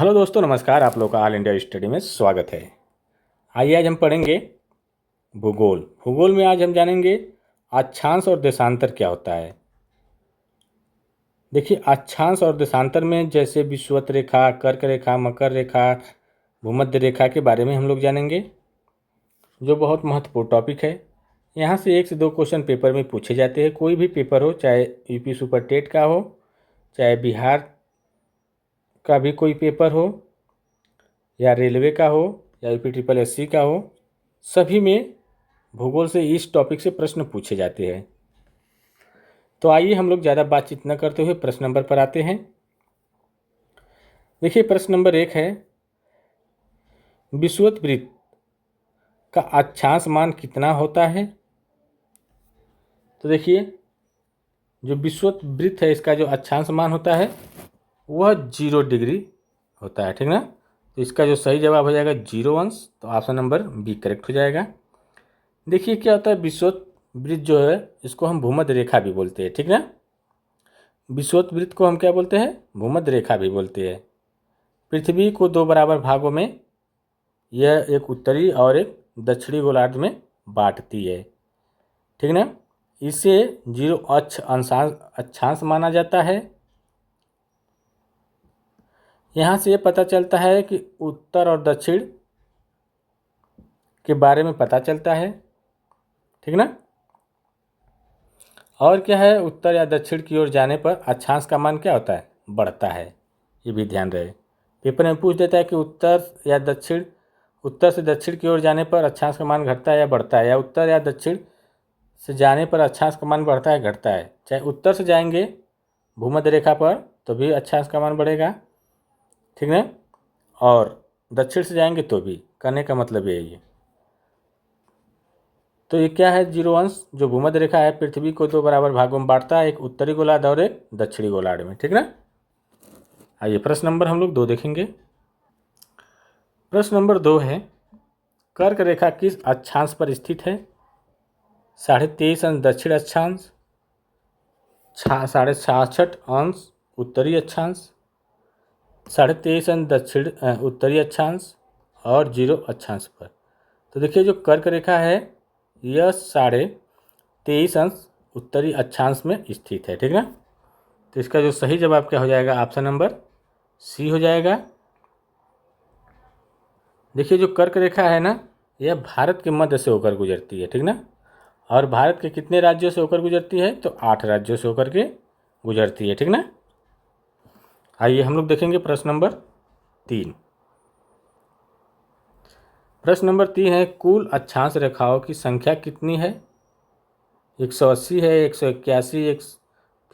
Hello दोस्तों, नमस्कार। आप लोग का ऑल इंडिया स्टडी में स्वागत है। आइए आज हम पढ़ेंगे भूगोल। भूगोल में आज हम जानेंगे अक्षांश और देशांतर क्या होता है। देखिए, अक्षांश और देशांतर में जैसे विषुवत रेखा, कर्क रेखा, मकर रेखा, भूमध्य रेखा के बारे में हम लोग जानेंगे, जो बहुत महत्वपूर्ण टॉपिक है। यहाँ से 1 से 2 क्वेश्चन पेपर में पूछे जाते हैं। कोई भी पेपर हो, चाहे यूपी सुपर टेट का हो, चाहे बिहार का भी कोई पेपर हो, या रेलवे का हो, या यूपी ट्रिपल एससी का हो, सभी में भूगोल से इस टॉपिक से प्रश्न पूछे जाते हैं। तो आइए हम लोग ज़्यादा बातचीत न करते हुए प्रश्न नंबर पर आते हैं। देखिए, प्रश्न नंबर 1 है, विषुवत वृत्त का अक्षांश मान कितना होता है। तो देखिए, जो विषुवत वृत्त है, इसका जो अक्षांश मान होता है वह 0 डिग्री होता है, ठीक ना। तो इसका जो सही जवाब हो जाएगा 0 अंश। तो ऑप्शन नंबर बी करेक्ट हो जाएगा। देखिए, क्या होता है, विषुवत वृत्त जो है इसको हम भूमध्य रेखा भी बोलते हैं, ठीक ना। विषुवत वृत्त को हम क्या बोलते हैं, भूमध्य रेखा भी बोलते हैं। पृथ्वी को 2 बराबर भागों में यह एक उत्तरी और एक दक्षिणी गोलार्ध में बांटती है, ठीक ना। इसे 0 अक्षांश माना जाता है। यहाँ से ये पता चलता है कि उत्तर और दक्षिण के बारे में पता चलता है, ठीक ना। और क्या है, उत्तर या दक्षिण की ओर जाने पर अक्षांश का मान क्या होता है, बढ़ता है। ये भी ध्यान रहे, पेपर में पूछ देता है कि उत्तर से दक्षिण की ओर जाने पर अक्षांश का मान घटता है या बढ़ता है, या उत्तर या दक्षिण से जाने पर अक्षांश का मान बढ़ता है घटता है। चाहे उत्तर से जाएंगे भूमध्य रेखा पर तो भी अक्षांश का मान बढ़ेगा, ठीक ना, और दक्षिण से जाएंगे तो भी। कहने का मतलब यही है। तो ये क्या है, 0 अंश। जो भूमध्य रेखा है पृथ्वी को 2 बराबर भागों में बांटता है, एक उत्तरी गोलार्ध और एक दक्षिणी गोलार्ध में, ठीक ना। आइए प्रश्न नंबर हम लोग 2 देखेंगे। प्रश्न नंबर 2 है, कर्क रेखा किस अक्षांश पर स्थित है। 23.5 अंश दक्षिण अक्षांश, 66.5 अंश उत्तरी अक्षांश, 23.5 अंश दक्षिण उत्तरी अक्षांश और 0 अक्षांश पर। तो देखिए, जो कर्क रेखा है यह 23.5 अंश उत्तरी अक्षांश में स्थित है, ठीक ना। तो इसका जो सही जवाब क्या हो जाएगा, ऑप्शन नंबर सी हो जाएगा। देखिए, जो कर्क रेखा है ना, यह भारत के मध्य से होकर गुजरती है, ठीक ना। और भारत के कितने राज्यों से होकर गुजरती है, तो 8 राज्यों से होकर के गुजरती है, ठीक ना। आइए हम लोग देखेंगे प्रश्न नंबर 3। प्रश्न नंबर 3 है, कुल अक्षांश रेखाओं की संख्या कितनी है। 180 है, 181,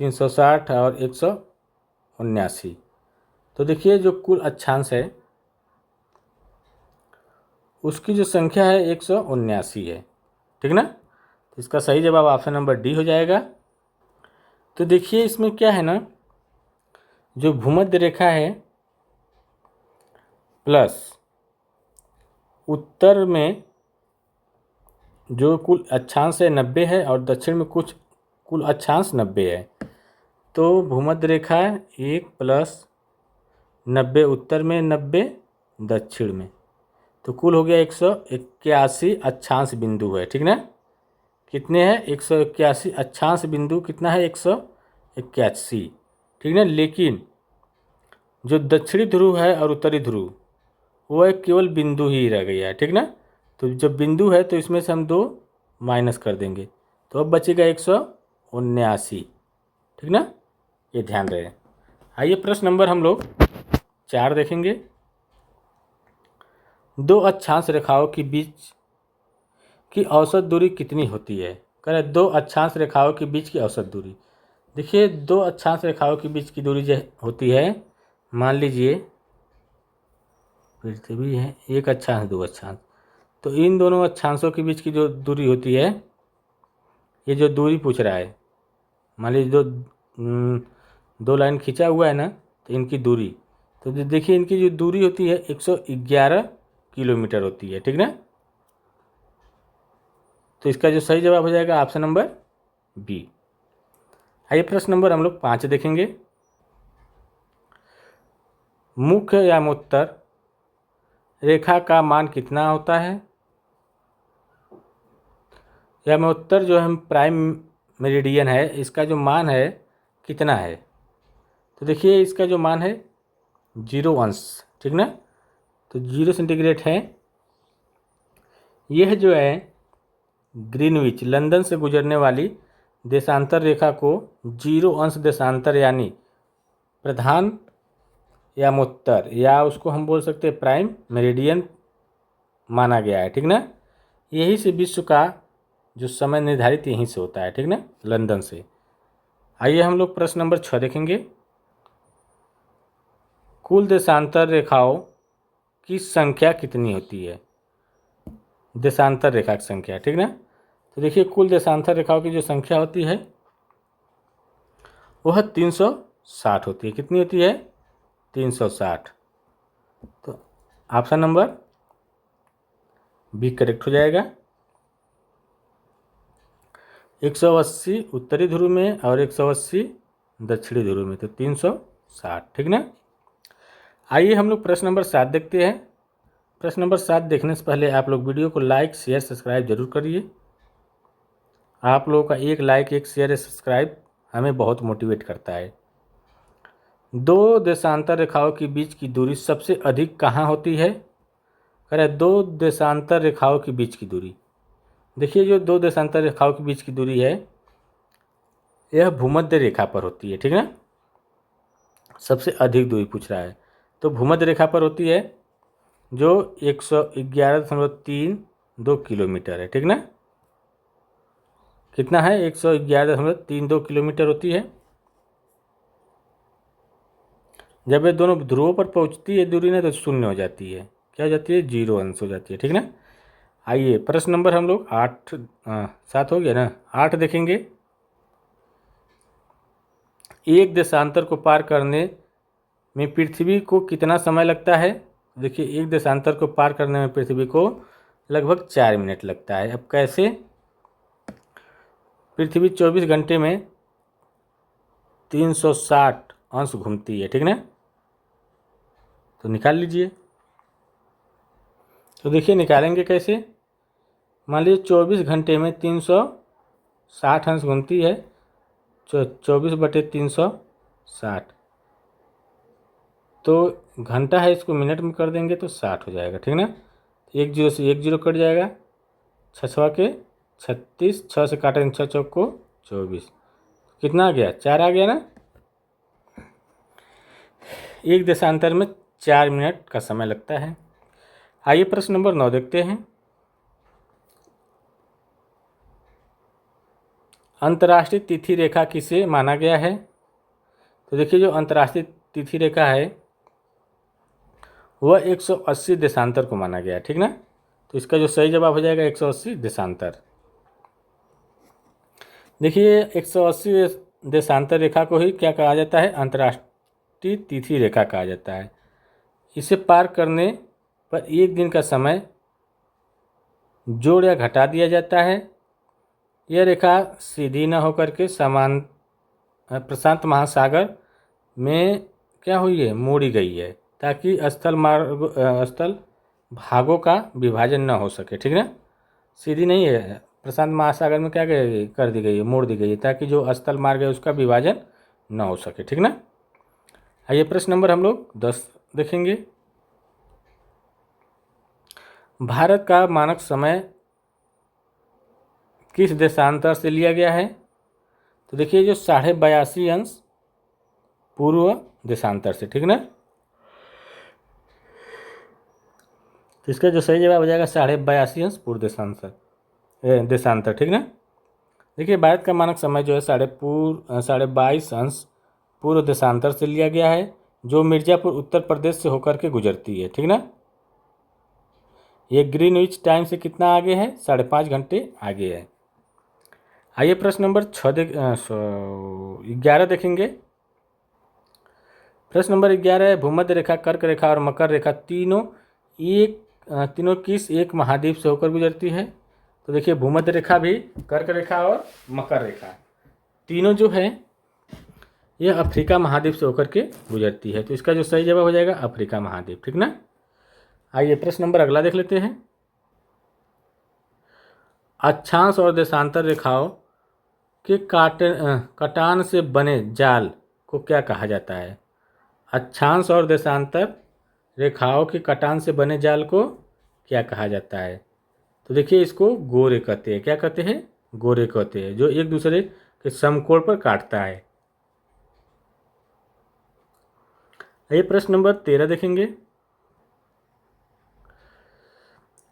360 और 179। तो देखिए, जो कुल अक्षांश है उसकी जो संख्या है 179 है, ठीक ना। तो इसका सही जवाब ऑप्शन नंबर डी हो जाएगा। तो देखिए, इसमें क्या है ना, जो भूमध्य रेखा है प्लस उत्तर में जो कुल अक्षांश है 90 है, और दक्षिण में कुछ कुल अक्षांश 90 है। तो भूमध्य रेखा 1 प्लस 90 उत्तर में, 90 दक्षिण में, तो कुल हो गया 181 अक्षांश बिंदु है, ठीक ना। कितने हैं, 181 अक्षांश बिंदु कितना है, 181, ठीक ना। लेकिन जो दक्षिणी ध्रुव है और उत्तरी ध्रुव वो एक केवल बिंदु ही रह गया है, ठीक ना। तो जब बिंदु है तो इसमें से हम 2 माइनस कर देंगे, तो अब बचेगा 179, ठीक ना। ये ध्यान रहे। आइए प्रश्न नंबर हम लोग 4 देखेंगे। 2 अक्षांश रेखाओं के बीच की औसत दूरी कितनी होती है। कह रहे 2 अक्षांश रेखाओं के बीच की औसत दूरी। देखिए, 2 अक्षांश रेखाओं के बीच की दूरी जो होती है, मान लीजिए पृथ्वी है, एक अक्षांश 2 अक्षांश, तो इन दोनों अक्षांशों के बीच की जो दूरी होती है, ये जो दूरी पूछ रहा है, मान लीजिए 2 लाइन खींचा हुआ है ना, तो इनकी दूरी, तो देखिए इनकी जो दूरी होती है 111 किलोमीटर होती है, ठीक ना। तो इसका जो सही जवाब हो जाएगा ऑप्शन नंबर बी। आइए प्रश्न नंबर हम लोग 5 देखेंगे। मुख्य यामोत्तर रेखा का मान कितना होता है? यामोत्तर जो है प्राइम मेरिडियन है, इसका जो मान है कितना है? तो देखिए इसका जो मान है 0 अंश, ठीक ना। तो 0 सेंटीग्रेड है। यह जो है ग्रीनविच लंदन से गुजरने वाली देशांतर रेखा को 0 अंश देशांतर यानी प्रधान यामोत्तर या उसको हम बोल सकते हैं प्राइम मेरिडियन माना गया है, ठीक ना। यही से विश्व का जो समय निर्धारित यहीं से होता है, ठीक ना, लंदन से। आइए हम लोग प्रश्न नंबर 6 देखेंगे। कुल देशांतर रेखाओं की संख्या कितनी होती है? देशांतर रेखा की संख्या, ठीक ना। तो देखिए कुल देशांतर रेखाओं की जो संख्या होती है वह 360 होती है। कितनी होती है? 360। तो ऑप्शन नंबर बी करेक्ट हो जाएगा। 180 उत्तरी ध्रुव में और 180 दक्षिणी ध्रुव में, तो 360, ठीक ना। आइए हम लोग प्रश्न नंबर 7 देखते हैं। प्रश्न नंबर 7 देखने से पहले आप लोग वीडियो को लाइक शेयर सब्सक्राइब जरूर करिए। आप लोगों का एक लाइक एक शेयर सब्सक्राइब हमें बहुत मोटिवेट करता है। दो देशांतर रेखाओं के बीच की दूरी सबसे अधिक कहाँ होती है? कह रहे दो देशांतर रेखाओं के बीच की दूरी। देखिए जो दो देशांतर रेखाओं के बीच की दूरी है यह भूमध्य रेखा पर होती है, ठीक ना। सबसे अधिक दूरी पूछ रहा है तो भूमध्य रेखा पर होती है जो 111.32 किलोमीटर है, ठीक ना। कितना है? 111.32 किलोमीटर होती है। जब ये दोनों ध्रुवों पर पहुंचती है दूरी ना तो शून्य हो जाती है। क्या हो जाती है? 0 अंश हो जाती है, ठीक ना। आइए प्रश्न नंबर हम लोग 7 हो गया ना, 8 देखेंगे। एक देशांतर को पार करने में पृथ्वी को कितना समय लगता है? देखिए एक देशांतर को पार करने में पृथ्वी को लगभग 4 मिनट लगता है। अब कैसे? पृथ्वी 24 घंटे में 360 अंश घूमती है, ठीक ना। तो निकाल लीजिए। तो देखिए निकालेंगे कैसे। मान लीजिए 24 घंटे में 360 अंश घूमती है, 24/360, तो घंटा है इसको मिनट में कर देंगे तो 60 हो जाएगा, ठीक ना। 1 0 से 1 0 कट जाएगा, 6 6 के 36, 6 से काटेंगे 6 चौक को 24, कितना आ गया? 4 आ गया ना। एक देशांतर में 4 मिनट का समय लगता है। आइए प्रश्न नंबर 9 देखते हैं। अंतर्राष्ट्रीय तिथि रेखा किसे माना गया है? तो देखिए जो अंतर्राष्ट्रीय तिथि रेखा है वह 180 देशांतर को माना गया है, ठीक ना। तो इसका जो सही जवाब हो जाएगा 180 देशांतर। देखिए 180 देशांतर रेखा को ही क्या कहा जाता है? अंतर्राष्ट्रीय तिथि रेखा कहा जाता है। इसे पार करने पर एक दिन का समय जोड़ या घटा दिया जाता है। यह रेखा सीधी न होकर के समान प्रशांत महासागर में क्या हुई है? मोड़ी गई है, ताकि स्थल भागों का विभाजन न हो सके, ठीक ना। सीधी नहीं है, प्रशांत महासागर में क्या कर दी गई है? मोड़ दी गई है, ताकि जो स्थल मार्ग है उसका विभाजन न हो सके, ठीक ना। आइए प्रश्न नंबर हम लोग 10 देखेंगे। भारत का मानक समय किस देशांतर से लिया गया है? तो देखिए जो 82.5 अंश पूर्व देशांतर से, ठीक ना। तो इसका जो सही जवाब हो जाएगा 82.5 अंश पूर्व देशांतर, ठीक ना। देखिए भारत का मानक समय जो है 22.5 अंश पूर्व देशांतर से लिया गया है, जो मिर्ज़ापुर उत्तर प्रदेश से होकर के गुजरती है, ठीक ना। ये ग्रीनविच टाइम से कितना आगे है? 5.5 घंटे आगे है। आइए प्रश्न नंबर 11 देखेंगे। प्रश्न नंबर 11 है भूमध्य रेखा, कर्क रेखा और मकर रेखा तीनों किस एक महाद्वीप से होकर गुजरती है? तो देखिए भूमध्य रेखा भी, कर्क रेखा और मकर रेखा तीनों जो है यह अफ्रीका महाद्वीप से होकर के गुजरती है। तो इसका जो सही जवाब हो जाएगा अफ्रीका महाद्वीप, ठीक ना। आइए प्रश्न नंबर अगला देख लेते हैं। अक्षांश और देशांतर रेखाओं के कटान से बने जाल को क्या कहा जाता है? अक्षांश और देशांतर रेखाओं के कटान से बने जाल को क्या कहा जाता है? तो देखिए इसको गोरे कहते हैं। क्या कहते हैं? गोरे कहते हैं, जो एक दूसरे के समकोण पर काटता है। ये प्रश्न नंबर 13 देखेंगे।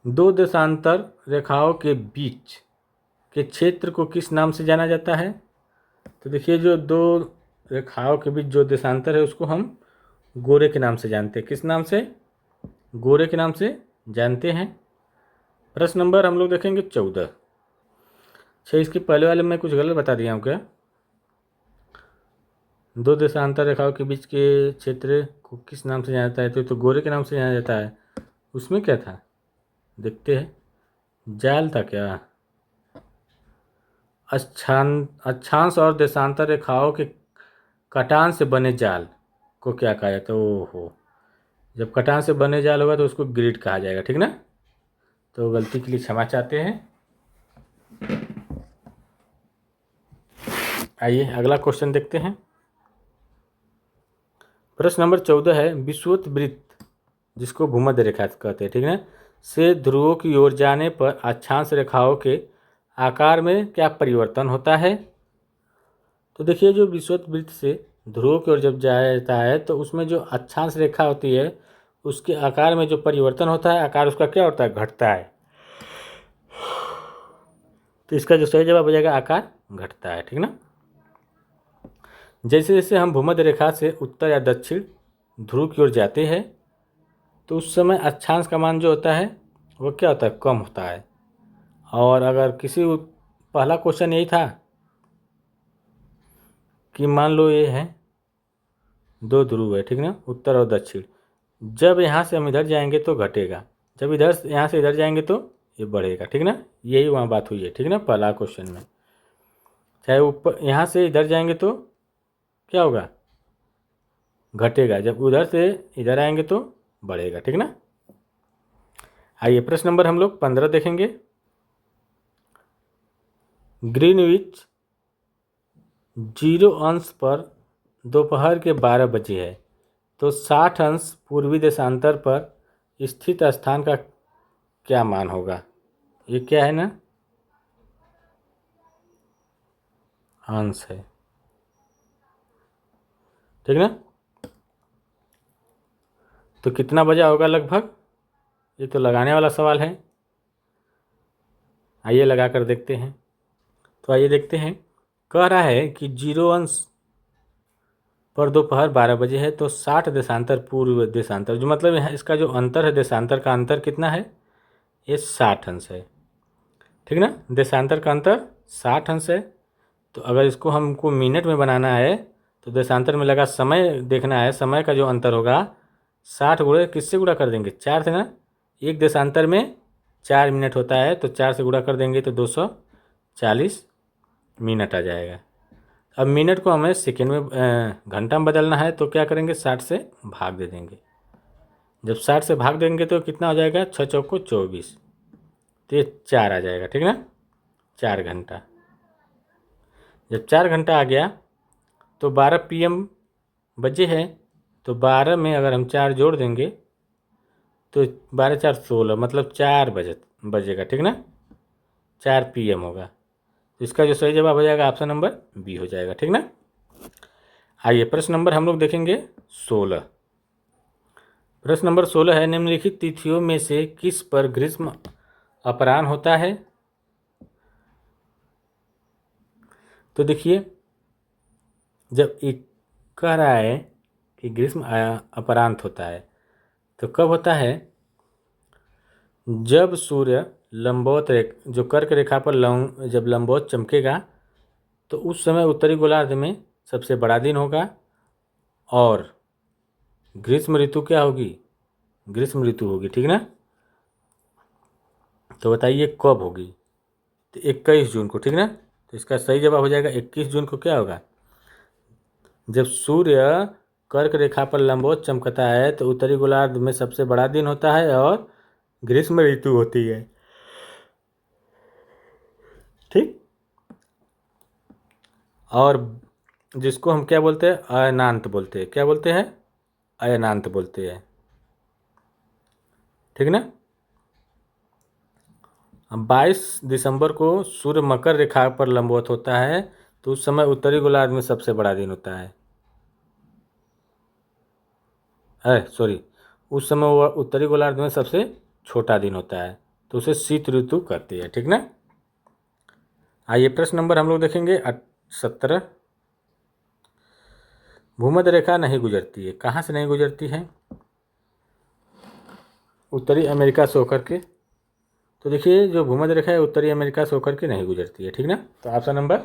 दो देशांतर रेखाओं के बीच के क्षेत्र को किस नाम से जाना जाता है? तो देखिए जो दो रेखाओं के बीच जो देशांतर है उसको हम गोरे के नाम से जानते हैं। किस नाम से? गोरे के नाम से जानते हैं। प्रश्न नंबर हम लोग देखेंगे 14। अच्छा, इसके पहले वाले में कुछ गलत बता दिया हूँ क्या? दो देशांतर रेखाओं के बीच के क्षेत्र को किस नाम से जाना जाता है? तो गोरे के नाम से जाना जाता है। उसमें क्या था देखते हैं। जाल था क्या? अक्षांश और देशांतर रेखाओं के कटान से बने जाल को क्या कहा जाता है? ओहो, जब कटान से बने जाल होगा तो उसको ग्रिड कहा जाएगा, ठीक ना। तो गलती के लिए क्षमा चाहते हैं। आइए अगला क्वेश्चन देखते हैं। प्रश्न नंबर 14 है, विषुवत वृत्त जिसको भूमध्य रेखा कहते हैं, ठीक है, से ध्रुवों की ओर जाने पर अक्षांश रेखाओं के आकार में क्या परिवर्तन होता है? तो देखिए जो विषुवत वृत्त से ध्रुवों की ओर जब जाया जाता है तो उसमें जो अक्षांश रेखा होती है उसके आकार में जो परिवर्तन होता है, आकार उसका क्या होता है? घटता है। तो इसका जो सही जवाब हो जाएगा आकार घटता है, ठीक ना। जैसे जैसे हम भूमध्य रेखा से उत्तर या दक्षिण ध्रुव की ओर जाते हैं तो उस समय अक्षांश का मान जो होता है वो क्या होता है? कम होता है। और अगर पहला क्वेश्चन यही था कि मान लो ये है दो ध्रुव है, ठीक ना, उत्तर और दक्षिण। जब यहाँ से हम इधर जाएंगे तो घटेगा, जब इधर यहाँ से इधर जाएंगे तो ये बढ़ेगा, ठीक ना। यही वहाँ बात हुई है, ठीक ना, पहला क्वेश्चन में। चाहे ऊपर यहाँ से इधर जाएंगे तो क्या होगा? घटेगा, जब उधर से इधर आएंगे तो बढ़ेगा, ठीक ना। आइए प्रश्न नंबर हम लोग 15 देखेंगे। ग्रीनविच 0 अंश पर दोपहर के 12 बजे है तो 60 अंश पूर्वी देशांतर पर स्थित स्थान का क्या मान होगा? ये क्या है ना? अंश है, ठीक ना। तो कितना बजा होगा लगभग? ये तो लगाने वाला सवाल है। आइए लगा कर देखते हैं। तो आइए देखते हैं। कह रहा है कि 0 अंश पर दोपहर 12 बजे है तो 60 देशांतर पूर्व देशांतर, जो मतलब यहाँ इसका जो अंतर है देशांतर का अंतर कितना है? ये 60 अंश है, ठीक ना। देशांतर का अंतर 60 अंश है। तो अगर इसको हमको मिनट में बनाना है तो देशांतर में लगा समय देखना है, समय का जो अंतर होगा 60 गुणे किससे गुणा कर देंगे? 4 से ना। एक देशांतर में 4 मिनट होता है तो 4 से गुणा कर देंगे तो 240 मिनट आ जाएगा। अब मिनट को हमें सेकेंड में घंटा में बदलना है तो क्या करेंगे? 60 से भाग दे देंगे। जब 60 से भाग देंगे तो कितना हो जाएगा? 6 चौको 24, तो ये 4 आ जाएगा, ठीक ना, 4 घंटा। जब 4 घंटा आ गया तो 12 PM बजे है तो 12 में अगर हम 4 जोड़ देंगे तो 12 4 16, मतलब 4 बजेगा, ठीक ना, 4 PM होगा। तो इसका जो सही जवाब हो जाएगा ऑप्शन नंबर बी हो जाएगा, ठीक ना। आइए प्रश्न नंबर हम लोग देखेंगे 16। प्रश्न नंबर 16 है, निम्नलिखित तिथियों में से किस पर ग्रीष्म अपराह्न होता है? तो देखिए जब एक कह रहा है कि ग्रीष्म अपराह्न होता है तो कब होता है? जब सूर्य लंबवत जो कर्क रेखा पर जब लंबवत चमकेगा तो उस समय उत्तरी गोलार्ध में सबसे बड़ा दिन होगा और ग्रीष्म ऋतु क्या होगी? ग्रीष्म ऋतु होगी, ठीक ना। तो बताइए कब होगी? तो 21 जून को, ठीक ना। तो इसका सही जवाब हो जाएगा 21 जून को क्या होगा? जब सूर्य कर्क रेखा पर लंबवत चमकता है तो उत्तरी गोलार्ध में सबसे बड़ा दिन होता है और ग्रीष्म ऋतु होती है। ठीक। और जिसको हम क्या बोलते हैं, अयनांत बोलते हैं। क्या बोलते हैं? अयनांत बोलते हैं। ठीक ना। 22 दिसंबर को सूर्य मकर रेखा पर लंबवत होता है तो उस समय उत्तरी गोलार्ध में सबसे बड़ा दिन होता है। सॉरी, उस समय वह उत्तरी गोलार्ध में सबसे छोटा दिन होता है तो उसे शीत ऋतु कहते हैं। ठीक ना। आइए प्रश्न नंबर हम लोग देखेंगे 17। भूमध्य रेखा नहीं गुजरती है। कहाँ से नहीं गुजरती है? उत्तरी अमेरिका से होकर के। तो देखिए जो भूमध्य रेखा है उत्तरी अमेरिका से होकर के नहीं गुजरती है। ठीक ना। तो ऑप्शन नंबर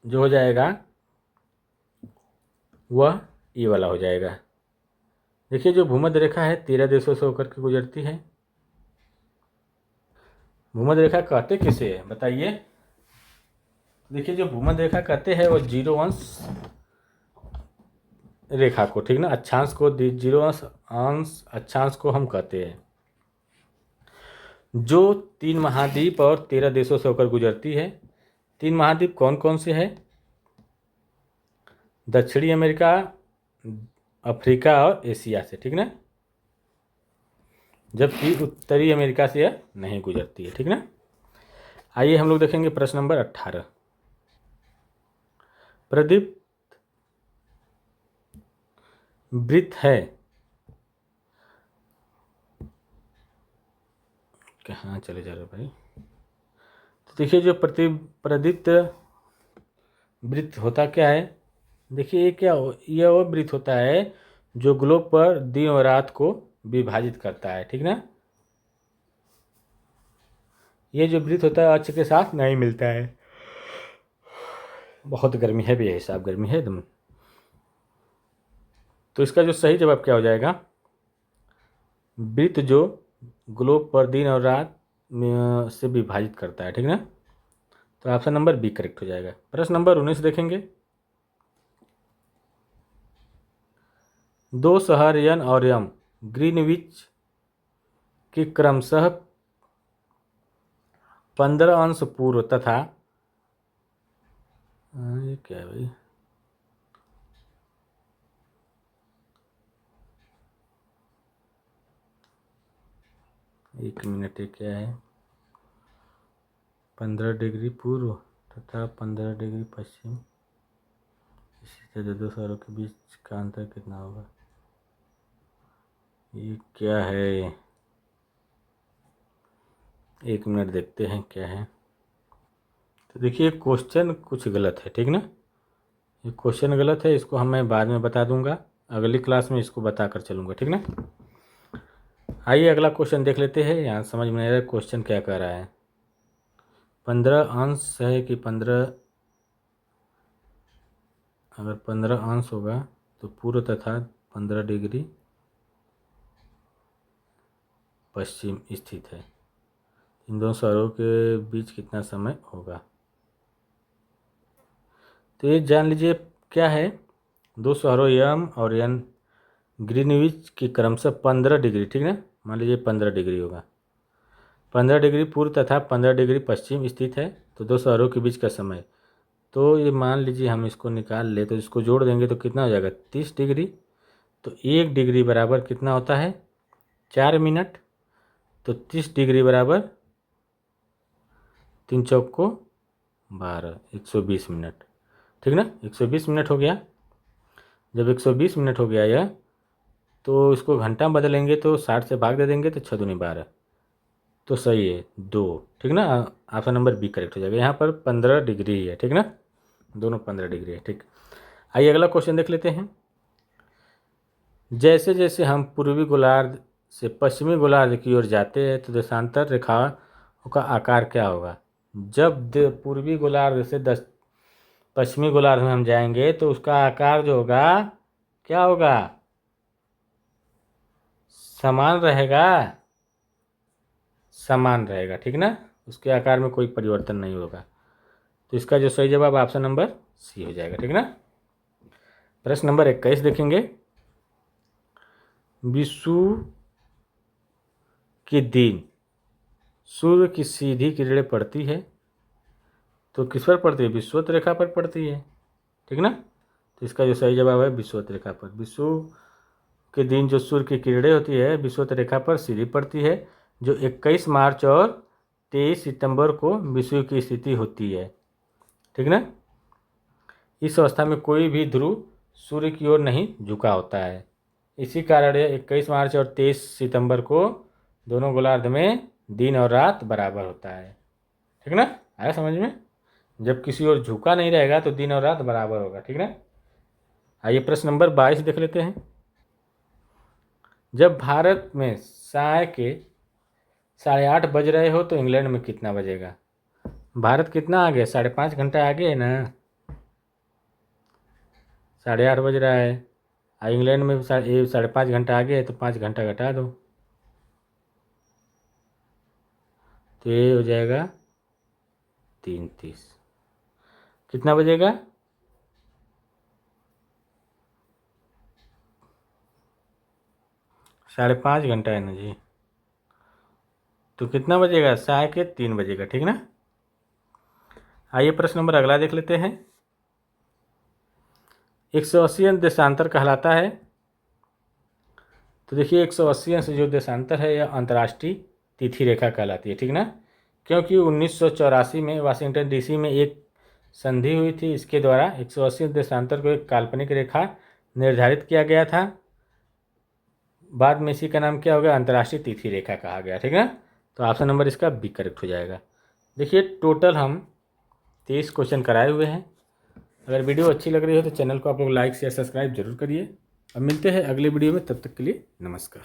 जो हो जाएगा वह ये वाला हो जाएगा। देखिए जो भूमध्य रेखा है 13 देशों से होकर के गुजरती है। भूमध्य रेखा कहते किसे है बताइए? देखिए जो भूमध्य रेखा कहते हैं वो जीरो अंश रेखा को, ठीक ना, अक्षांश को, जीरो अंश अक्षांश को हम कहते हैं, जो 3 महाद्वीप और 13 देशों से होकर गुजरती है। 3 महाद्वीप कौन कौन से हैं? दक्षिणी अमेरिका, अफ्रीका और एशिया से। ठीक ना। जबकि उत्तरी अमेरिका से यह नहीं गुजरती है। ठीक ना। आइए हम लोग देखेंगे प्रश्न नंबर 18। प्रदीप वृत्त है। कहाँ चले जा रहे भाई? तो देखिए जो प्रदीप्त वृत्त होता क्या है? देखिए ये क्या यह वो वृत्त होता है जो ग्लोब पर दिन और रात को विभाजित करता है। ठीक ना। ये जो वृत्त होता है अक्ष के साथ नहीं मिलता है। बहुत गर्मी है भी साहब, गर्मी है एकदम। तो इसका जो सही जवाब क्या हो जाएगा? वृत्त जो ग्लोब पर दिन और रात से विभाजित करता है। ठीक ना। तो ऑप्शन नंबर बी करेक्ट हो जाएगा। प्रश्न नंबर 19 देखेंगे। दो शहर यन और यम ग्रीनविच के क्रमशः 15 अंश पूर्व तथा ये क्या है भाई? एक मिनट, ये क्या है? 15 डिग्री पूर्व तथा 15 डिग्री पश्चिम, इसी तरह दो शहरों के बीच का अंतर कितना होगा? ये क्या है? एक मिनट देखते हैं क्या है। तो देखिए क्वेश्चन कुछ गलत है। ठीक ना। ये क्वेश्चन गलत है, इसको मैं बाद में बता दूंगा, अगली क्लास में इसको बता कर चलूँगा। ठीक ना। आइए अगला क्वेश्चन देख लेते हैं। यहाँ समझ में नहीं आ रहा क्वेश्चन क्या कह रहा है। 15 अंश है कि 15, अगर 15 अंश होगा तो पूर्व तथा 15 डिग्री पश्चिम स्थित है। इन दोनों शहरों के बीच कितना समय होगा? तो ये जान लीजिए क्या है। दो शहरों यम और यन ग्रीनविच की क्रमशः 15 डिग्री, ठीक ना, मान लीजिए 15 डिग्री होगा, 15 डिग्री पूर्व तथा 15 डिग्री पश्चिम स्थित है। तो दो शहरों के बीच का समय, तो ये मान लीजिए हम इसको निकाल ले तो इसको जोड़ देंगे तो कितना हो जाएगा? 30 डिग्री। तो 1 डिग्री बराबर कितना होता है? 4 मिनट। तो 30 डिग्री बराबर 3 चौक को 12, 120 मिनट। ठीक ना। 120 मिनट हो गया। जब 120 मिनट हो गया यह, तो इसको घंटा में बदलेंगे तो 60 से भाग दे देंगे तो 6 दूनी 12, तो सही है 2। ठीक ना। ऑप्शन नंबर बी करेक्ट हो जाएगा। यहाँ पर 15 डिग्री है। ठीक ना। दोनों 15 डिग्री है। ठीक। आइए अगला क्वेश्चन देख लेते हैं। जैसे जैसे हम पूर्वी गोलार्ध से पश्चिमी गोलार्ध की ओर जाते हैं तो देशांतर रेखाओं का आकार क्या होगा? जब पूर्वी गोलार्ध से पश्चिमी गोलार्ध में हम जाएंगे तो उसका आकार जो होगा क्या होगा? समान रहेगा। समान रहेगा। ठीक ना। उसके आकार में कोई परिवर्तन नहीं होगा। तो इसका जो सही जवाब ऑप्शन नंबर सी हो जाएगा, ठीक ना। प्रश्न नंबर 21 देखेंगे। विषुव के दिन सूर्य की सीधी किरणें पड़ती है तो किस पर पड़ती है? विषुवत रेखा पर पड़ती है, ठीक ना। तो इसका जो सही जवाब है विषुवत रेखा पर। विषुव के दिन जो सूर्य की किरणें होती है विषुवत रेखा पर सीधी पड़ती है, जो 21 मार्च और 23 सितंबर को विषुव की स्थिति होती है, ठीक ना। इस अवस्था में कोई भी ध्रुव सूर्य की ओर नहीं झुका होता है। इसी कारण 21 मार्च और 23 सितंबर को दोनों गोलार्ध में दिन और रात बराबर होता है, ठीक ना। आया समझ में? जब किसी ओर झुका नहीं रहेगा तो दिन और रात बराबर होगा, ठीक ना। आइए प्रश्न नंबर 22 देख लेते हैं। जब भारत में साय के 8:30 बज रहे हो तो इंग्लैंड में कितना बजेगा? भारत कितना आगे? 5.5 घंटा आगे है ना। 8:30 बज रहा है और इंग्लैंड में 5.5 घंटा आगे है, तो 5 घंटा घटा दो तो ये हो जाएगा 3:30। कितना बजेगा? 5.5 घंटा है ना जी, तो कितना बजेगा? 3 बजेगा, ठीक ना। आइए प्रश्न नंबर अगला देख लेते हैं। 180 अंश देशांतर कहलाता है। तो देखिए 180 अंश जो देशांतर है यह अंतर्राष्ट्रीय तिथि रेखा कहलाती है, ठीक ना। क्योंकि 1984 में वाशिंगटन डीसी में एक संधि हुई थी, इसके द्वारा 180 अंश देशांतर को एक काल्पनिक रेखा निर्धारित किया गया था। बाद में इसी का नाम क्या हो गया? अंतर्राष्ट्रीय तिथि रेखा कहा गया, ठीक है। तो ऑप्शन नंबर इसका बी करेक्ट हो जाएगा। देखिए टोटल हम 23 क्वेश्चन कराए हुए हैं। अगर वीडियो अच्छी लग रही हो तो चैनल को आप लोग लाइक शेयर सब्सक्राइब जरूर करिए। अब मिलते हैं अगले वीडियो में, तब तक के लिए नमस्कार।